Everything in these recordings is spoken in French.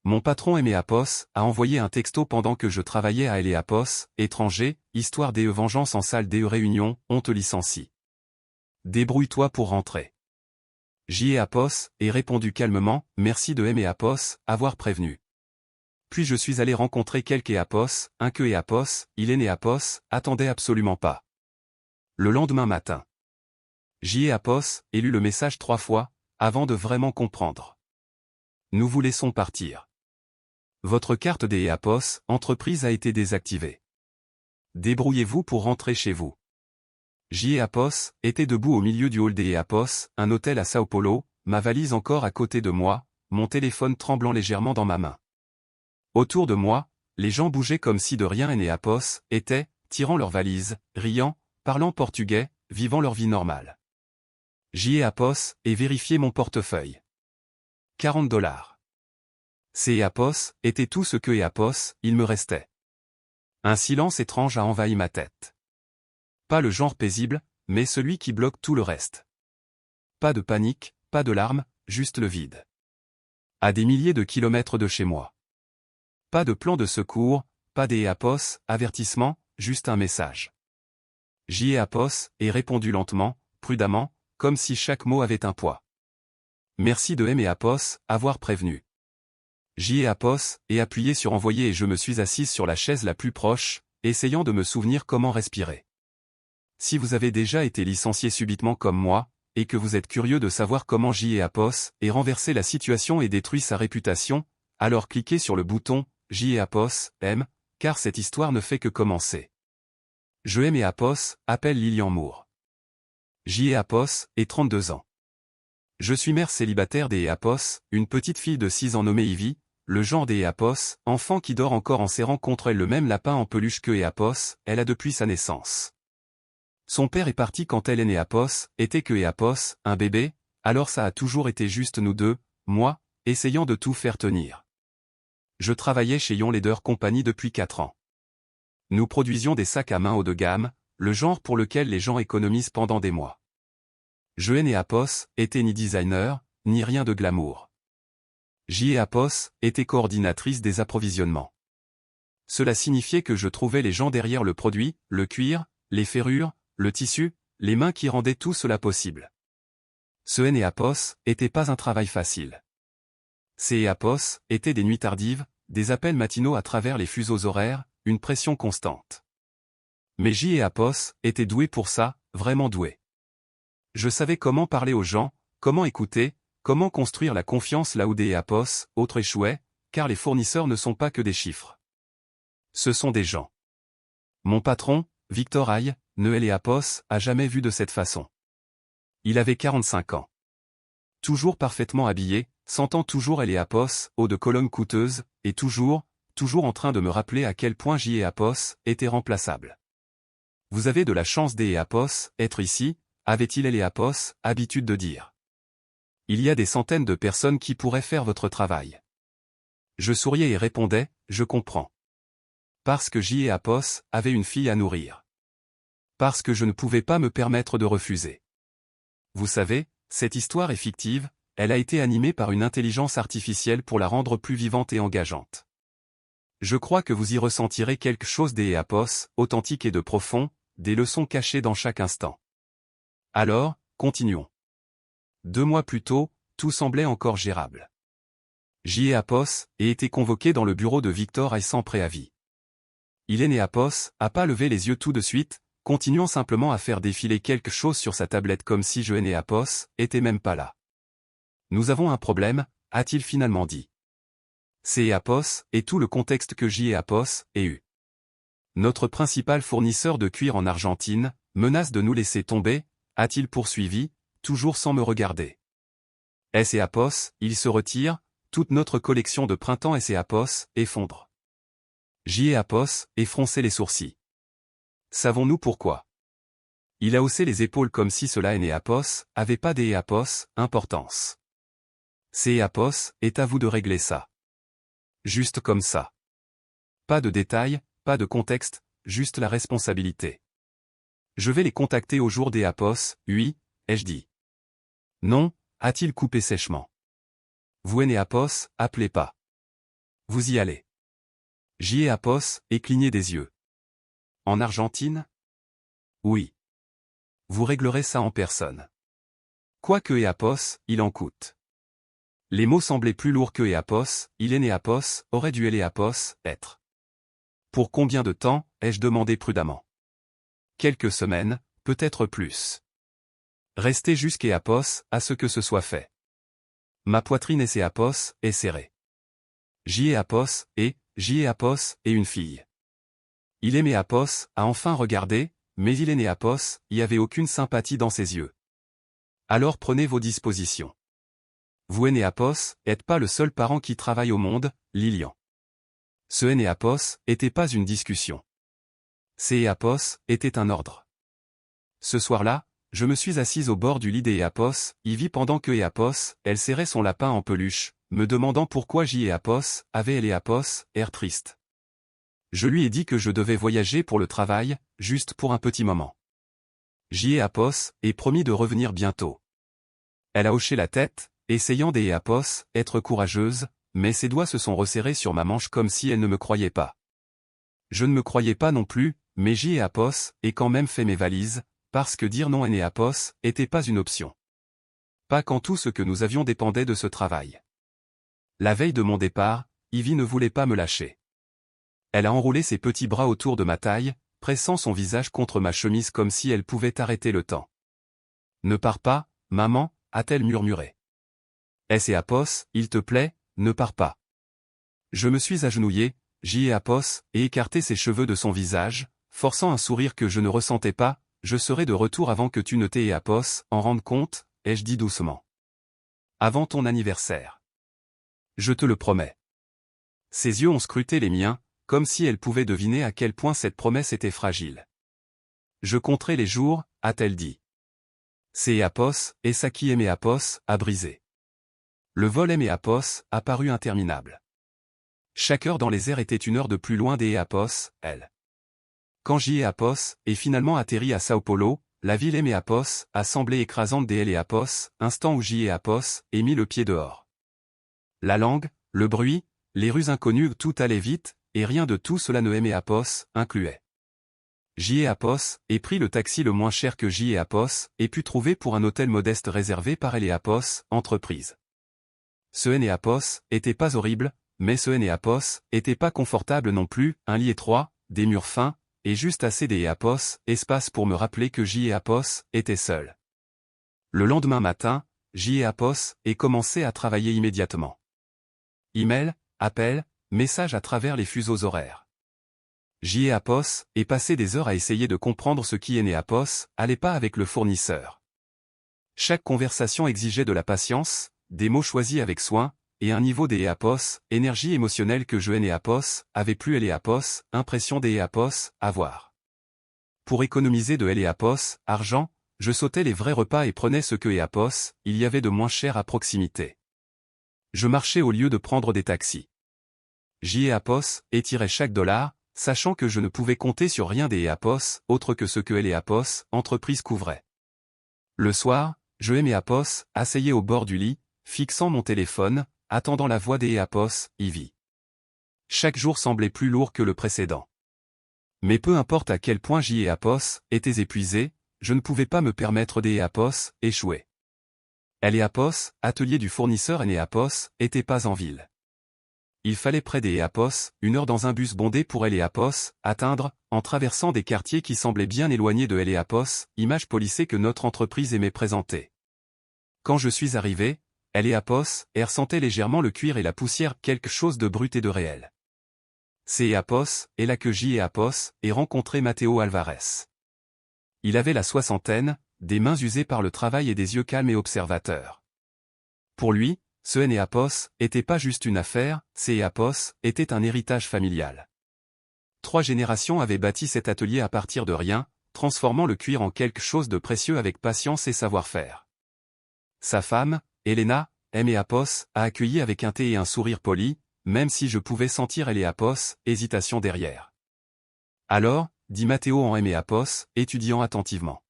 Mon patron Eméapos a envoyé un texto pendant que je travaillais à Eléapos, étranger, histoire des vengeance en salle des réunions, on te licencie. Débrouille-toi pour rentrer. Apos ai répondu calmement, merci de Eméapos, avoir prévenu. Puis je suis allé rencontrer quelques Apos, un que Apos, il est né Apos, attendait absolument pas. Le lendemain matin. Apos ai lu le message 3 fois, avant de vraiment comprendre. Nous vous laissons partir. Votre carte des Apos, entreprise a été désactivée. Débrouillez-vous pour rentrer chez vous. Apos était debout au milieu du hall des Apos, un hôtel à Sao Paulo, ma valise encore à côté de moi, mon téléphone tremblant légèrement dans ma main. Autour de moi, les gens bougeaient comme si de rien et Apos étaient, tirant leurs valises, riant, parlant portugais, vivant leur vie normale. Apos et vérifié mon portefeuille. $40. Ces Apos étaient tout ce que Apos il me restait. Un silence étrange a envahi ma tête. Pas le genre paisible, mais celui qui bloque tout le reste. Pas de panique, pas de larmes, juste le vide. À des milliers de kilomètres de chez moi. Pas de plan de secours, pas des Apos, avertissement, juste un message. Apos ai répondu lentement, prudemment, comme si chaque mot avait un poids. Merci de Apos, avoir prévenu. Apos ai appuyé sur envoyer et je me suis assise sur la chaise la plus proche, essayant de me souvenir comment respirer. Si vous avez déjà été licencié subitement comme moi, et que vous êtes curieux de savoir comment Apos ait renversé la situation et détruit sa réputation, alors cliquez sur le bouton « Apos aime », car cette histoire ne fait que commencer. Je aime Apos, appelle Lilian Moore. Apos et 32 ans. Je suis mère célibataire des Apos, une petite fille de 6 ans nommée Ivy, le genre des Apos, enfant qui dort encore en serrant contre elle le même lapin en peluche que Apos, elle a depuis sa naissance. Son père est parti quand elle est née Apos, était que Apos, un bébé, alors ça a toujours été juste nous deux, moi, essayant de tout faire tenir. Je travaillais chez Yon Leader Company depuis 4 ans. Nous produisions des sacs à main haut de gamme, le genre pour lequel les gens économisent pendant des mois. Je n'ai Apos, était ni designer, ni rien de glamour. Apos était coordinatrice des approvisionnements. Cela signifiait que je trouvais les gens derrière le produit, le cuir, les ferrures, le tissu, les mains qui rendaient tout cela possible. Ce Apos était pas un travail facile. Ces Apos étaient des nuits tardives, des appels matinaux à travers les fuseaux horaires, une pression constante. Mais Apos était doué pour ça, vraiment doué. Je savais comment parler aux gens, comment écouter, comment construire la confiance là où des Apos, autres échouaient, car les fournisseurs ne sont pas que des chiffres. Ce sont des gens. Mon patron, Victor Aye, ne Apos, a jamais vu de cette façon. Il avait 45 ans. Toujours parfaitement habillé, sentant toujours Apos, eau de Cologne coûteuse, et toujours en train de me rappeler à quel point Apos était remplaçable. Vous avez de la chance des Apos, être ici, avait-il Apos, habitude de dire. Il y a des centaines de personnes qui pourraient faire votre travail. Je souriais et répondais, je comprends. Parce que Apos avait une fille à nourrir. Parce que je ne pouvais pas me permettre de refuser. Vous savez, cette histoire est fictive, elle a été animée par une intelligence artificielle pour la rendre plus vivante et engageante. Je crois que vous y ressentirez quelque chose des Apos, authentique et de profond, des leçons cachées dans chaque instant. Alors, continuons. 2 mois plus tôt, tout semblait encore gérable. Apos ait été convoqué dans le bureau de Victor Aye sans préavis. Apos a pas levé les yeux tout de suite, continuant simplement à faire défiler quelque chose sur sa tablette comme si Apos était même pas là. Nous avons un problème, a-t-il finalement dit. C'est Apos et tout le contexte que Apos ait eu. Notre principal fournisseur de cuir en Argentine menace de nous laisser tomber, a-t-il poursuivi, toujours sans me regarder. Apos, il se retire, toute notre collection de printemps Apos effondre. Apos et fronçait les sourcils. Savons-nous pourquoi? Il a haussé les épaules comme si cela Apos avait pas des Apos, importance. C'est Apos, est à vous de régler ça. Juste comme ça. Pas de détails, pas de contexte, juste la responsabilité. Je vais les contacter au jour des Apos, oui, ai-je dit. Non, a-t-il coupé sèchement. Vous Apos, appelez pas. Vous y allez. J'y ai Apos, et clignez des yeux. En Argentine? Oui. Vous réglerez ça en personne. Quoique Apos, il en coûte. Les mots semblaient plus lourds que Apos, il est né Apos, aurait dû Apos, être. Pour combien de temps, ai-je demandé prudemment. Quelques semaines, peut-être plus. Restez jusqu'à Apos, à ce que ce soit fait. Ma poitrine et Apos, est serrée. J'y ai Apos, et une fille. Il aimait Apos, a enfin regardé, mais il est né Apos, il n'y avait aucune sympathie dans ses yeux. Alors prenez vos dispositions. Vous Apos, êtes pas le seul parent qui travaille au monde, Lilian. Ce Apos, était pas une discussion. C'est Apos, était un ordre. Ce soir-là, je me suis assise au bord du lit d'Apos, y vit pendant que Apos, elle serrait son lapin en peluche, me demandant pourquoi Apos, avait Apos, air triste. Je lui ai dit que je devais voyager pour le travail, juste pour un petit moment. Apos, et promis de revenir bientôt. Elle a hoché la tête, essayant Apos, être courageuse, mais ses doigts se sont resserrés sur ma manche comme si elle ne me croyait pas. Je ne me croyais pas non plus, mais Apos, ai quand même fait mes valises, parce que dire non à Apos, était pas une option. Pas quand tout ce que nous avions dépendait de ce travail. La veille de mon départ, Ivy ne voulait pas me lâcher. Elle a enroulé ses petits bras autour de ma taille, pressant son visage contre ma chemise comme si elle pouvait arrêter le temps. Ne pars pas, maman, a-t-elle murmuré. Apos, il te plaît, ne pars pas. Je me suis agenouillé, Apos, et écarté ses cheveux de son visage, forçant un sourire que je ne ressentais pas, je serai de retour avant que tu ne Apos, en rendes compte, ai-je dit doucement. Avant ton anniversaire. Je te le promets. Ses yeux ont scruté les miens, comme si elle pouvait deviner à quel point cette promesse était fragile. Je compterai les jours, a-t-elle dit. C'est Apos, et ça qui aimait Apos, a brisé. Le vol Apos, a paru interminable. Chaque heure dans les airs était une heure de plus loin Apos, elle. Quand Apos, est finalement atterri à Sao Paulo, la ville Apos, a semblé écrasante Apos, instant où Apos, est mis le pied dehors. La langue, le bruit, les rues inconnues, tout allait vite, et rien de tout cela ne Apos, incluait. Apos, et pris le taxi le moins cher que Apos, et pu trouver pour un hôtel modeste réservé par Apos, entreprise. Ce Apos, était pas horrible, mais ce Apos, était pas confortable non plus, un lit étroit, des murs fins, et juste assez Apos, espace pour me rappeler que Apos, était seul. Le lendemain matin, Apos, est commencé à travailler immédiatement. Email, appel, message à travers les fuseaux horaires. Apos, est passé des heures à essayer de comprendre ce qui Apos, allait pas avec le fournisseur. Chaque conversation exigeait de la patience, des mots choisis avec soin, et un niveau Apos, énergie émotionnelle que je Apos, avait plus Apos, impression Apos, avoir. Pour économiser de Apos, argent, je sautais les vrais repas et prenais ce que Apos, il y avait de moins cher à proximité. Je marchais au lieu de prendre des taxis. Apos, étirais chaque dollar, sachant que je ne pouvais compter sur rien Apos, autre que ce que Apos, entreprise couvrait. Le soir, je Apos, asseyais au bord du lit, fixant mon téléphone, attendant la voix Apos, Ivy. Chaque jour semblait plus lourd que le précédent. Mais peu importe à quel point Apos, était épuisé, je ne pouvais pas me permettre Apos, échouer. Apos, atelier du fournisseur Apos, était pas en ville. Il fallait près Apos, une heure dans un bus bondé pour Apos, atteindre, en traversant des quartiers qui semblaient bien éloignés de Apos, image polissée que notre entreprise aimait présenter. Quand je suis arrivé, Apos, ressentait légèrement le cuir et la poussière, quelque chose de brut et de réel. C'est Apos, et là que Apos, et rencontré Matteo Alvarez. Il avait la soixantaine, des mains usées par le travail et des yeux calmes et observateurs. Pour lui, ce Apos, était pas juste une affaire, Apos, était un héritage familial. 3 générations avaient bâti cet atelier à partir de rien, transformant le cuir en quelque chose de précieux avec patience et savoir-faire. Sa femme, Elena, Apos, a accueilli avec un thé et un sourire poli, même si je pouvais sentir Apos, hésitation derrière. Alors, dit Matteo en Apos, étudiant attentivement.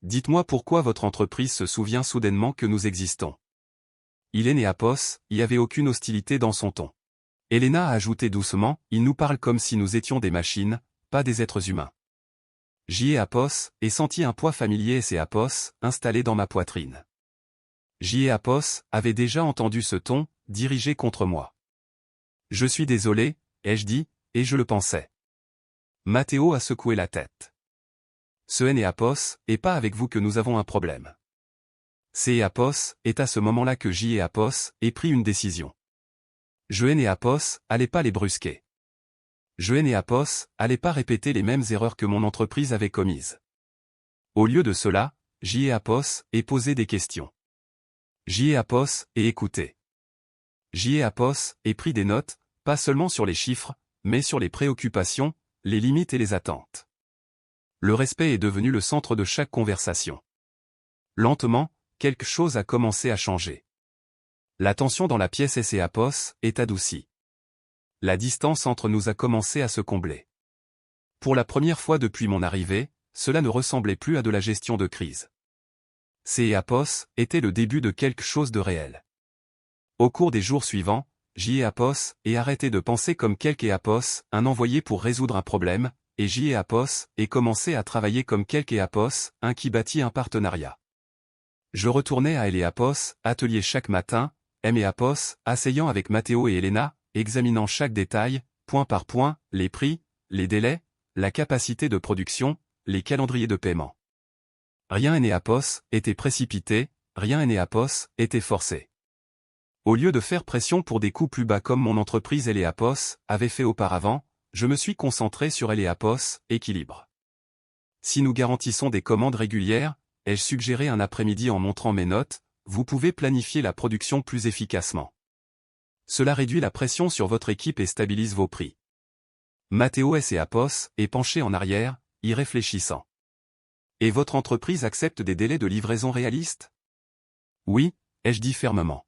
Dites-moi pourquoi votre entreprise se souvient soudainement que nous existons. Il Apos, il n'y avait aucune hostilité dans son ton. Elena a ajouté doucement, il nous parle comme si nous étions des machines, pas des êtres humains. J'y ai apos, et senti un poids familier et c'est apos, installé dans ma poitrine. J'y ai apos, avait déjà entendu ce ton, dirigé contre moi. Je suis désolé, ai-je dit, et je le pensais. Matteo a secoué la tête. Ce est apos, et pas avec vous que nous avons un problème. C'est apos, est à ce moment-là que j'y ai apos, et pris une décision. Je et apos, allez pas les brusquer. Je et apos, allez pas répéter les mêmes erreurs que mon entreprise avait commises. Au lieu de cela, j'y ai apos, et posé des questions. J'y ai apos, et écouté. J'y ai apos, et pris des notes, pas seulement sur les chiffres, mais sur les préoccupations, les limites et les attentes. Le respect est devenu le centre de chaque conversation. Lentement, quelque chose a commencé à changer. La tension dans la pièce S&Apos est adoucie. La distance entre nous a commencé à se combler. Pour la première fois depuis mon arrivée, cela ne ressemblait plus à de la gestion de crise. C&Apos était le début de quelque chose de réel. Au cours des jours suivants, J&Apos et arrêté de penser comme quelque Apos, un envoyé pour résoudre un problème, et J&Apos et commencé à travailler comme quelque Apos, un qui bâtit un partenariat. Je retournais à L&Apos, atelier chaque matin, M&Apos, asseyant avec Matteo et Elena, examinant chaque détail, point par point, les prix, les délais, la capacité de production, les calendriers de paiement. Rien N&Apos était précipité, rien N&Apos était forcé. Au lieu de faire pression pour des coûts plus bas comme mon entreprise L&Apos avait fait auparavant, je me suis concentré sur L&Apos, équilibre. Si nous garantissons des commandes régulières, ai-je suggéré un après-midi en montrant mes notes, vous pouvez planifier la production plus efficacement. Cela réduit la pression sur votre équipe et stabilise vos prix. Matteo S&Apos est penché en arrière, y réfléchissant. Et votre entreprise accepte des délais de livraison réalistes? Oui, ai-je dit fermement.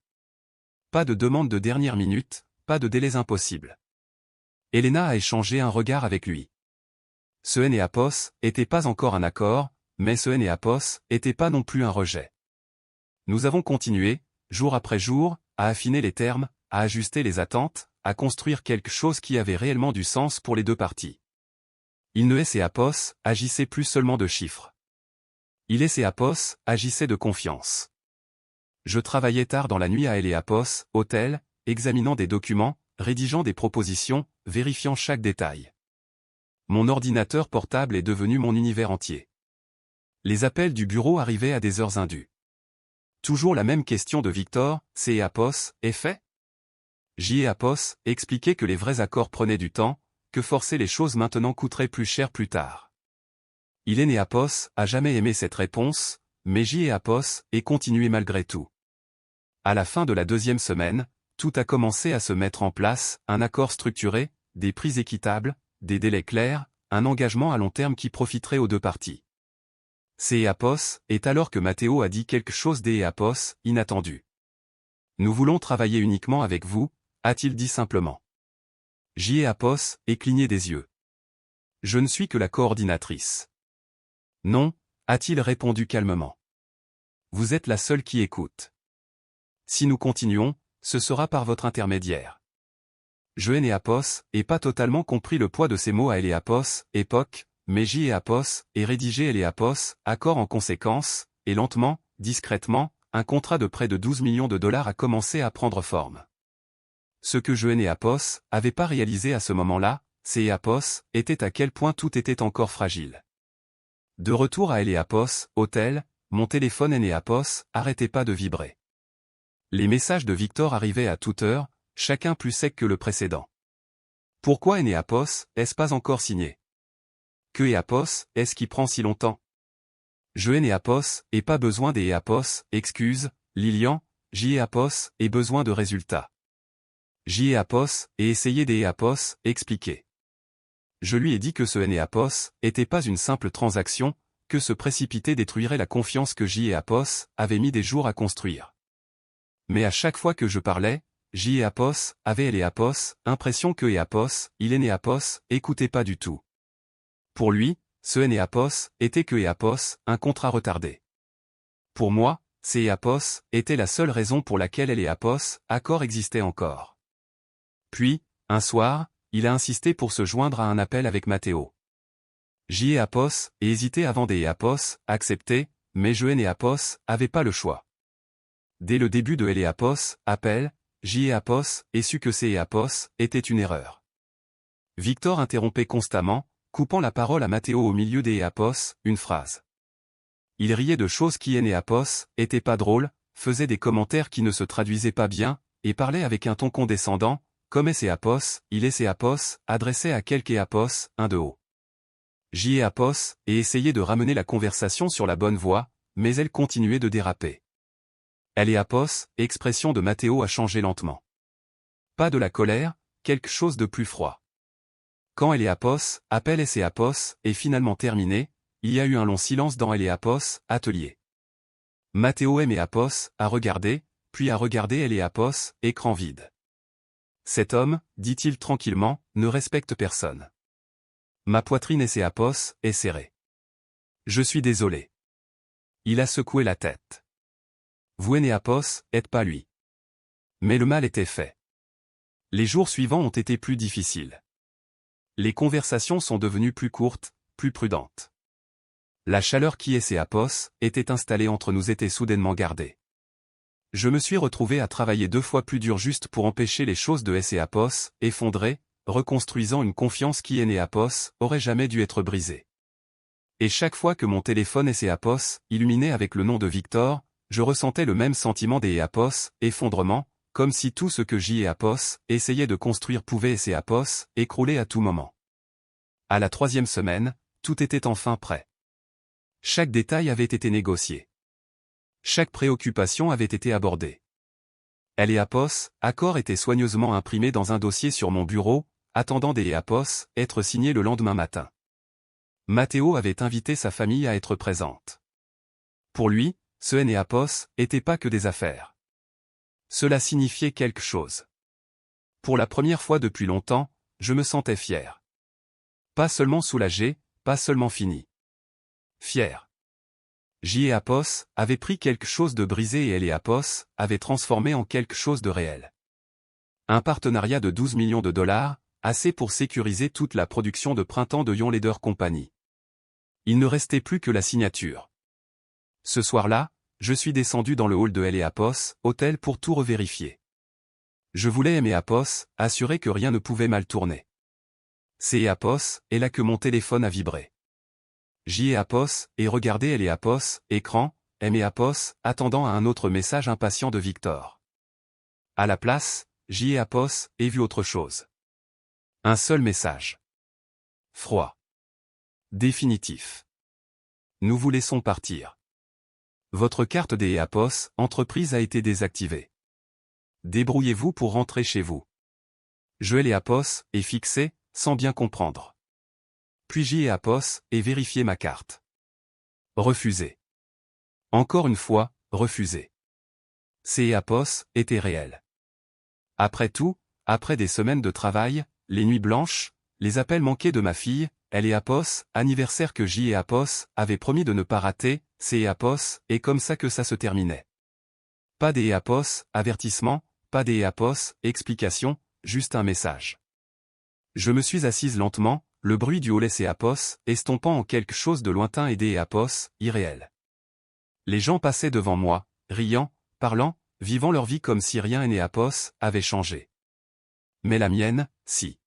Pas de demande de dernière minute, pas de délais impossibles. Elena a échangé un regard avec lui. Ce N&Apos était pas encore un accord, mais ce N&Apos était pas non plus un rejet. Nous avons continué, jour après jour, à affiner les termes, à ajuster les attentes, à construire quelque chose qui avait réellement du sens pour les deux parties. Il ne S&Apos agissait plus seulement de chiffres. Il S&Apos agissait de confiance. Je travaillais tard dans la nuit à L&Apos, hôtel, examinant des documents, rédigeant des propositions, vérifiant chaque détail. Mon ordinateur portable est devenu mon univers entier. Les appels du bureau arrivaient à des heures indues. Toujours la même question de Victor, C&Apos, est fait? J&Apos expliquait que les vrais accords prenaient du temps, que forcer les choses maintenant coûterait plus cher plus tard. L&Apos a jamais aimé cette réponse, mais J&Apos est continué malgré tout. À la fin de la deuxième semaine, tout a commencé à se mettre en place, un accord structuré, des prix équitables, des délais clairs, un engagement à long terme qui profiterait aux deux parties. C&Apos est alors que Matteo a dit quelque chose d'E&Apos, inattendu. Nous voulons travailler uniquement avec vous, a-t-il dit simplement. J&Apos est cligné des yeux. Je ne suis que la coordinatrice. Non, a-t-il répondu calmement. Vous êtes la seule qui écoute. Si nous continuons, ce sera par votre intermédiaire. Je N&Apos n'ai pas totalement compris le poids de ces mots à L&Apos, époque, mais J&Apos et rédigé L&Apos, accord en conséquence, et lentement, discrètement, un contrat de près de 12 millions de dollars a commencé à prendre forme. Ce que je N&Apos avait pas réalisé à ce moment-là, C&Apos était à quel point tout était encore fragile. De retour à L&Apos, hôtel, mon téléphone N&Apos arrêtait pas de vibrer. Les messages de Victor arrivaient à toute heure, chacun plus sec que le précédent. Pourquoi N&Apos est-ce pas encore signé? Que Apos est-ce qui prend si longtemps? Je N&Apos et pas besoin des Apos, excuse, Lilian, J&Apos et besoin de résultats. J&Apos et essayer des Apos, expliquer. Je lui ai dit que ce N&Apos était pas une simple transaction, que se précipiter détruirait la confiance que J&Apos avait mis des jours à construire. Mais à chaque fois que je parlais, J&Apos avait L&Apos, impression que Apos, il N&Apos, écoutait pas du tout. Pour lui, ce N&Apos était que Apos, un contrat retardé. Pour moi, C Apos était la seule raison pour laquelle L&Apos, accord existait encore. Puis, Un soir, il a insisté pour se joindre à un appel avec Matteo. J et Apos, et hésité avant des et Apos, accepté, mais je et Apos, avait pas le choix. Dès le début de et Apos, appel, J et Apos, et su que C et Apos, était une erreur. Victor interrompait constamment, coupant la parole à Matteo au milieu des et Apos, une phrase. Il riait de choses qui et Apos, étaient pas drôles, faisait des commentaires qui ne se traduisaient pas bien, et parlait avec un ton condescendant, comme et Apos, il et Apos, adressé à quelque Apos, un de haut. J et Apos, et essayait de ramener la conversation sur la bonne voie, mais elle continuait de déraper. Elle et Apos, expression de Matteo a changé lentement. Pas de la colère, quelque chose de plus froid. Quand elle et Apos, appel et Apos, est finalement terminé, il y a eu un long silence dans elle et Apos, atelier. Matteo et Apos, a regardé, puis a regardé elle et Apos, écran vide. Cet homme, dit-il tranquillement, ne respecte personne. Ma poitrine et Apos, est serrée. Je suis désolé. Il a secoué la tête. Vous et Apos, êtes pas lui. Mais le mal était fait. Les jours suivants ont été plus difficiles. Les conversations sont devenues plus courtes, plus prudentes. La chaleur qui et Apos, était installée entre nous était soudainement gardée. Je me suis retrouvé à travailler 2 fois plus dur juste pour empêcher les choses de et Apos, effondrer, reconstruisant une confiance qui et Apos, aurait jamais dû être brisée. Et chaque fois que mon téléphone et Apos, illuminé avec le nom de Victor, je ressentais le même sentiment des Apos, effondrement, comme si tout ce que J et Apos, essayaient de construire pouvait et Apos, écrouler à tout moment. À la 3e semaine, tout était enfin prêt. Chaque détail avait été négocié. Chaque préoccupation avait été abordée. Elle et Apos, accord était soigneusement imprimé dans un dossier sur mon bureau, attendant des Apos, être signé le lendemain matin. Matteo avait invité sa famille à être présente. Pour lui, ce et Apos, n'était pas que des affaires. Cela signifiait quelque chose. Pour la première fois depuis longtemps, je me sentais fier. Pas seulement soulagé, pas seulement fini. Fier. J et Apos, avaient pris quelque chose de brisé et elle et Apos, avaient transformé en quelque chose de réel. Un partenariat de 12 millions de dollars, assez pour sécuriser toute la production de printemps de Yon Leader Company. Il ne restait plus que la signature. Ce soir-là, je suis descendu dans le hall de elle et Apos, hôtel pour tout revérifier. Je voulais aimer Apos, assurer que rien ne pouvait mal tourner. C'est Apos, et là que mon téléphone a vibré. J et Apos, et regardez elle et Apos, écran, M et Apos, attendant à un autre message impatient de Victor. À la place, J et Apos, ai vu autre chose. Un seul message. Froid. Définitif. Nous vous laissons partir. Votre carte des Apos, entreprise a été désactivée. Débrouillez-vous pour rentrer chez vous. Je et Apos, est fixé, sans bien comprendre. Puis J et Apos, et vérifié ma carte. Refusé. Encore une fois, refusé. C et Apos, étaient réels. Après tout, après des semaines de travail, les nuits blanches, les appels manqués de ma fille, elle et Apos, anniversaire que J et Apos, avaient promis de ne pas rater, C et Apos, et comme ça que ça se terminait. Pas des Apos, avertissement, pas des Apos, explication, juste un message. Je me suis assise lentement, le bruit du hall et Apos, estompant en quelque chose de lointain et des Apos, irréel. Les gens passaient devant moi, riant, parlant, vivant leur vie comme si rien et Apos avait changé. Mais la mienne, si.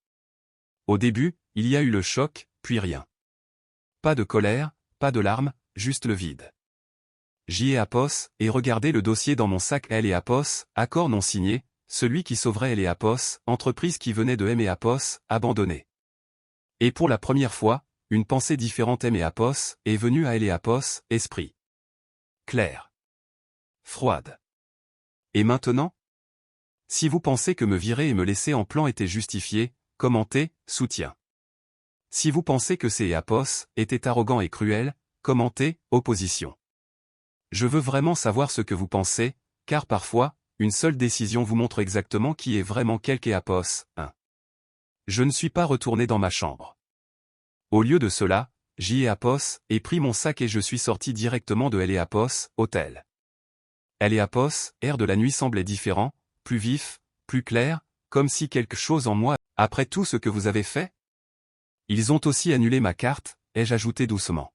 Au début, il y a eu le choc, puis rien. Pas de colère, pas de larmes, juste le vide. J et Apos, et regardez le dossier dans mon sac L et Apos, accord non signé, celui qui sauverait L et Apos, entreprise qui venait de M et Apos, abandonnée. Et pour la première fois, une pensée différente M et Apos, est venue à L et Apos, esprit. Clair. Froide. Et maintenant? Si vous pensez que me virer et me laisser en plan était justifié, commentez, soutien. Si vous pensez que C et Apos, étaient arrogants et cruels, commentez, opposition. Je veux vraiment savoir ce que vous pensez, car parfois, une seule décision vous montre exactement qui est vraiment quelque Apos, 1. Je ne suis pas retourné dans ma chambre. Au lieu de cela, J et Apos, ai pris mon sac et je suis sorti directement de L et Apos, hôtel. L et Apos, air de la nuit semblait différent, plus vif, plus clair, comme si quelque chose en moi Après tout ce que vous avez fait? Ils ont aussi annulé ma carte, ai-je ajouté doucement.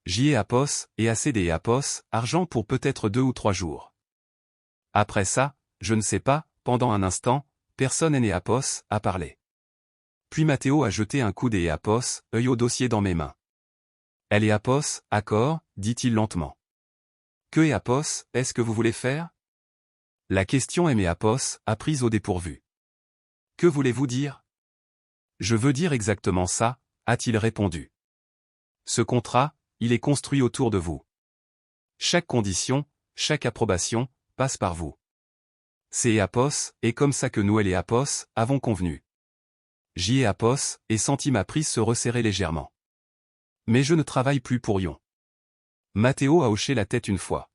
J'y ai Apos, et assez des Apos, argent pour peut-être 2 ou 3 jours. Après ça, je ne sais pas, pendant un instant, personne n'est Apos, a parlé. Puis Matteo a jeté un coup des Apos, œil au dossier dans mes mains. Elle est Apos, accord, dit-il lentement. Que est Apos, est-ce que vous voulez faire? La question est mes Apos, a prise au dépourvu. Que voulez-vous dire? Je veux dire exactement ça, a-t-il répondu. Ce contrat, il est construit autour de vous. Chaque condition, chaque approbation, passe par vous. C'est Apos, et comme ça que nous et les Apos, avons convenu. J'y ai Apos, et senti ma prise se resserrer légèrement. Mais je ne travaille plus pour Ion. Matteo a hoché la tête une fois.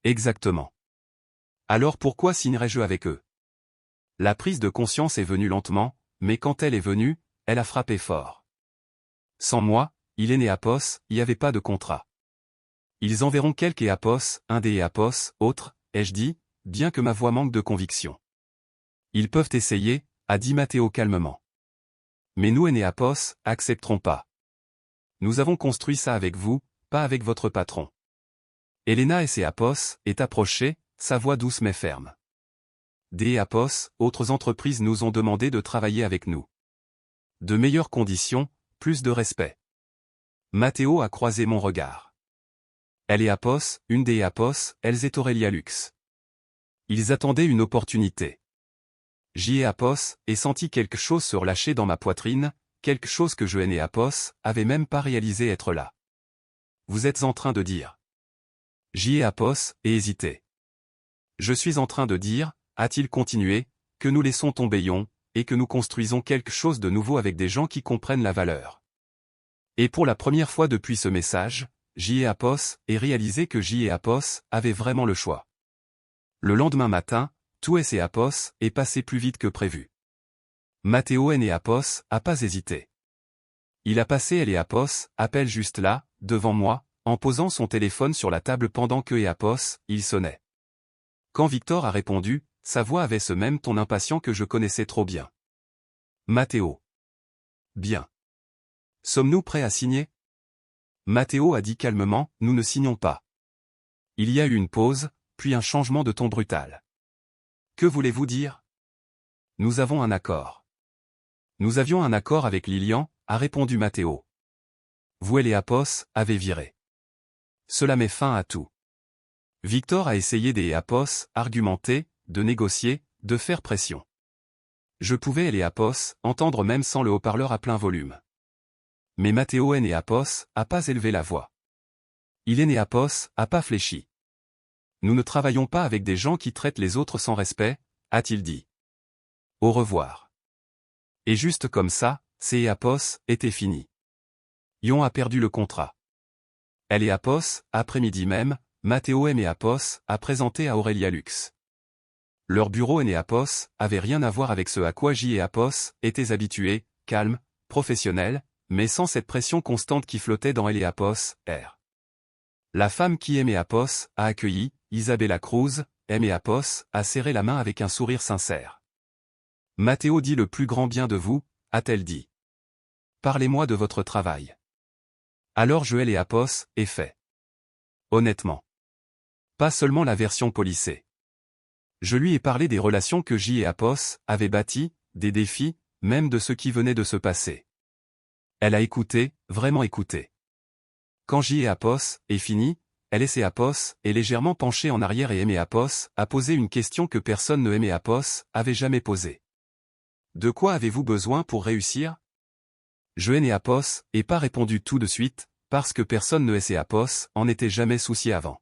Exactement. Alors pourquoi signerais-je avec eux? La prise de conscience est venue lentement, mais quand elle est venue, elle a frappé fort. Sans moi, il est né Apos, il n'y avait pas de contrat. Ils enverront quelques Apos, un des Apos, autre, ai-je dit, bien que ma voix manque de conviction. Ils peuvent essayer, a dit Matteo calmement. Mais nous et Apos, accepterons pas. Nous avons construit ça avec vous, pas avec votre patron. Elena et ses Apos, est approchée, sa voix douce mais ferme. Des Apos, autres entreprises nous ont demandé de travailler avec nous. De meilleures conditions, plus de respect. Matteo a croisé mon regard. Elle est Apos, une des Apos, elles est Aurélia Lux. Ils attendaient une opportunité. J'y ai Apos, et senti quelque chose se relâcher dans ma poitrine, quelque chose que je n'ai Apos, avait même pas réalisé être là. Vous êtes en train de dire. J'y ai Apos, et hésité. Je suis en train de dire, a-t-il continué, que nous laissons tomber Ion, et que nous construisons quelque chose de nouveau avec des gens qui comprennent la valeur. Et pour la première fois depuis ce message, j'y ai Apos, et réalisé que j'y ai Apos, avait vraiment le choix. Le lendemain matin, tout et Apos, est passé plus vite que prévu. Matteo et Apos, a pas hésité. Il a passé elle et Apos, appelle juste là, devant moi, en posant son téléphone sur la table pendant que Apos, il sonnait. Quand Victor a répondu, sa voix avait ce même ton impatient que je connaissais trop bien. Matteo. Bien. Sommes-nous prêts à signer? Matteo a dit calmement, nous ne signons pas. Il y a eu une pause, puis un changement de ton brutal. Que voulez-vous dire? Nous avons un accord. Nous avions un accord avec Lilian, a répondu Matteo. Vous et les Apos, avez viré. Cela met fin à tout. Victor a essayé des Apos, argumenter, de négocier, de faire pression. Je pouvais et les Apos, entendre même sans le haut-parleur à plein volume. Mais Matteo et Apos, a pas élevé la voix. Il est né Apos, a pas fléchi. Nous ne travaillons pas avec des gens qui traitent les autres sans respect, a-t-il dit. Au revoir. Et juste comme ça, c'est Apos, était fini. Ion a perdu le contrat. Elle et Apos, après-midi même, Matteo et Apos, a présenté à Aurélia Lux. Leur bureau et Apos, avait rien à voir avec ce à quoi J et Apos, étaient habitués, calme, professionnel, mais sans cette pression constante qui flottait dans elle et Apos, R. La femme qui aimait Apos, a accueilli, Isabella Cruz, aimait Apos, a serré la main avec un sourire sincère. Matteo dit le plus grand bien de vous, a-t-elle dit. Parlez-moi de votre travail. Alors Joël et Apos, est fait. Honnêtement. Pas seulement la version polissée. Je lui ai parlé des relations que J et Apos avaient bâties, des défis, même de ce qui venait de se passer. Elle a écouté, vraiment écouté. Quand J et Apos est fini, elle et ses Apos est légèrement penchée en arrière et aimé Apos a posé une question que personne ne aimait Apos avait jamais posée. De quoi avez-vous besoin pour réussir? Je et Apos et pas répondu tout de suite, parce que personne ne et Apos en était jamais soucié avant.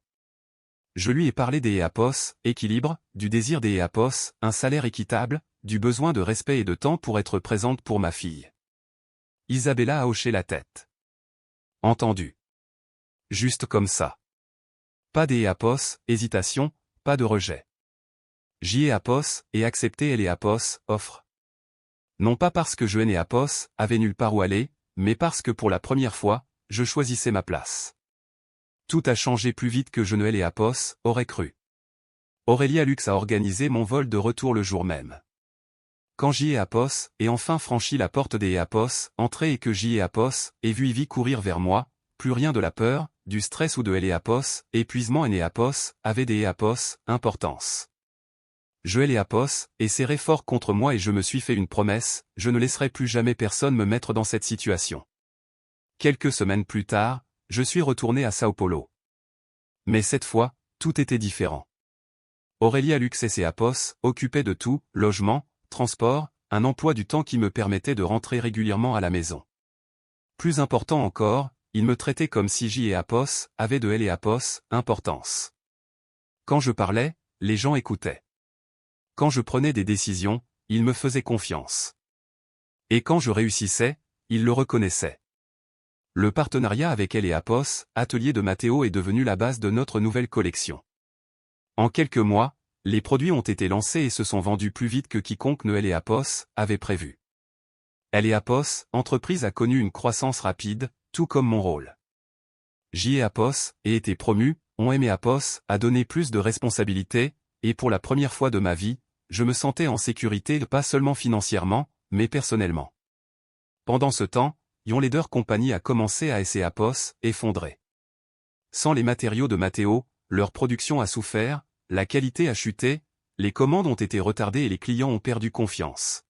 Je lui ai parlé des Apos, équilibre, du désir des Apos, un salaire équitable, du besoin de respect et de temps pour être présente pour ma fille. Isabella a hoché la tête. Entendu. Juste comme ça. Pas des Apos, hésitation, pas de rejet. J'y ai Apos, et accepté et les Apos, offre. Non pas parce que je et Apos avait nulle part où aller, mais parce que pour la première fois, je choisissais ma place. Tout a changé plus vite que je ne et Apos aurais cru. Aurélia Lux a organisé mon vol de retour le jour même. Quand J. Apos ait enfin franchi la porte des Apos, entré et que J. Apos ait vu Ivy courir vers moi, plus rien de la peur, du stress ou de Apos, épuisement et Apos, avait des Apos, importance. Je Apos, et serré fort contre moi et je me suis fait une promesse, je ne laisserai plus jamais personne me mettre dans cette situation. Quelques semaines plus tard, je suis retourné à Sao Paulo. Mais cette fois, tout était différent. Aurélia Lux et Apos occupaient de tout, logement, transport, un emploi du temps qui me permettait de rentrer régulièrement à la maison. Plus important encore, ils me traitaient comme si J. Apos avaient de Apos, importance. Quand je parlais, les gens écoutaient. Quand je prenais des décisions, ils me faisaient confiance. Et quand je réussissais, ils le reconnaissaient. Le partenariat avec Apos, atelier de Matteo, est devenu la base de notre nouvelle collection. En quelques mois, les produits ont été lancés et se sont vendus plus vite que quiconque ne Apos avait prévu. Apos, entreprise, a connu une croissance rapide, tout comme mon rôle. J. Apos ait été promu, on Apos a donné plus de responsabilités, et pour la première fois de ma vie, je me sentais en sécurité pas seulement financièrement, mais personnellement. Pendant ce temps, Yon Leader Company a commencé à Apos, effondrer. Sans les matériaux de Matteo, leur production a souffert, la qualité a chuté, les commandes ont été retardées et les clients ont perdu confiance.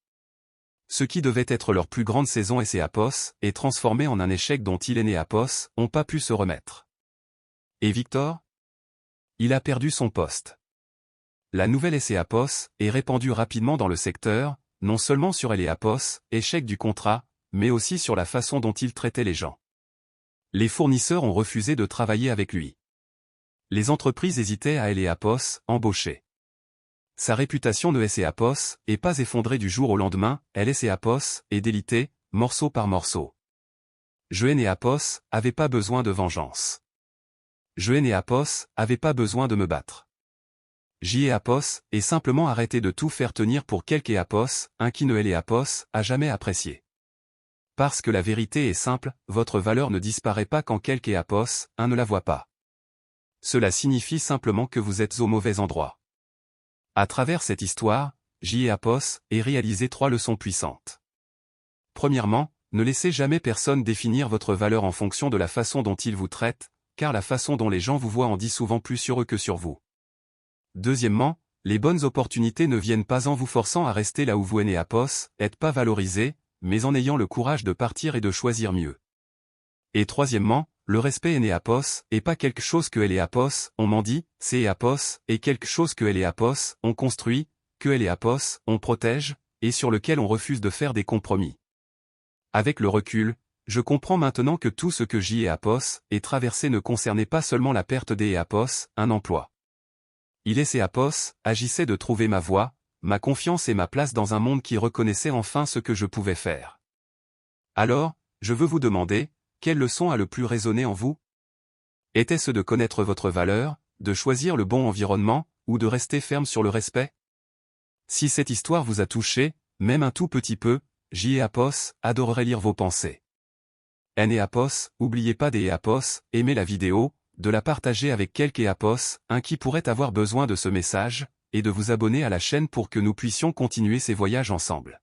Ce qui devait être leur plus grande saison Apos est transformé en un échec dont il et Apos n'ont pas pu se remettre. Et Victor? Il a perdu son poste. La nouvelle Apos est répandue rapidement dans le secteur, non seulement sur Apos, échec du contrat, mais aussi sur la façon dont il traitait les gens. Les fournisseurs ont refusé de travailler avec lui. Les entreprises hésitaient à Apos, embaucher. Sa réputation de Apos est pas effondrée du jour au lendemain, Apos est délitée, morceau par morceau. Je Apos avait pas besoin de vengeance. Je Apos avait pas besoin de me battre. J. Apos est simplement arrêté de tout faire tenir pour quelque Apos, un qui ne Apos a jamais apprécié. Parce que la vérité est simple, votre valeur ne disparaît pas quand quelque Apos, un ne la voit pas. Cela signifie simplement que vous êtes au mauvais endroit. À travers cette histoire, J. Apos ait réalisé 3 leçons puissantes. Premièrement, ne laissez jamais personne définir votre valeur en fonction de la façon dont il vous traite, car la façon dont les gens vous voient en dit souvent plus sur eux que sur vous. Deuxièmement, les bonnes opportunités ne viennent pas en vous forçant à rester là où vous Apos, êtes pas valorisé, mais en ayant le courage de partir et de choisir mieux. Et troisièmement, le respect Apos est pas quelque chose que Apos on m'en dit, c'est Apos est quelque chose que Apos on construit, que Apos on protège, et sur lequel on refuse de faire des compromis. Avec le recul, je comprends maintenant que tout ce que J. Apos ait traversé ne concernait pas seulement la perte des Apos, un emploi. Il Apos agissait de trouver ma voie, ma confiance et ma place dans un monde qui reconnaissait enfin ce que je pouvais faire. Alors, je veux vous demander, quelle leçon a le plus résonné en vous? Était-ce de connaître votre valeur, de choisir le bon environnement, ou de rester ferme sur le respect? Si cette histoire vous a touché, même un tout petit peu, J. Apos adorerait lire vos pensées. Apos, oubliez pas des Apos, aimez la vidéo, de la partager avec quelques Apos, un qui pourrait avoir besoin de ce message, et de vous abonner à la chaîne pour que nous puissions continuer ces voyages ensemble.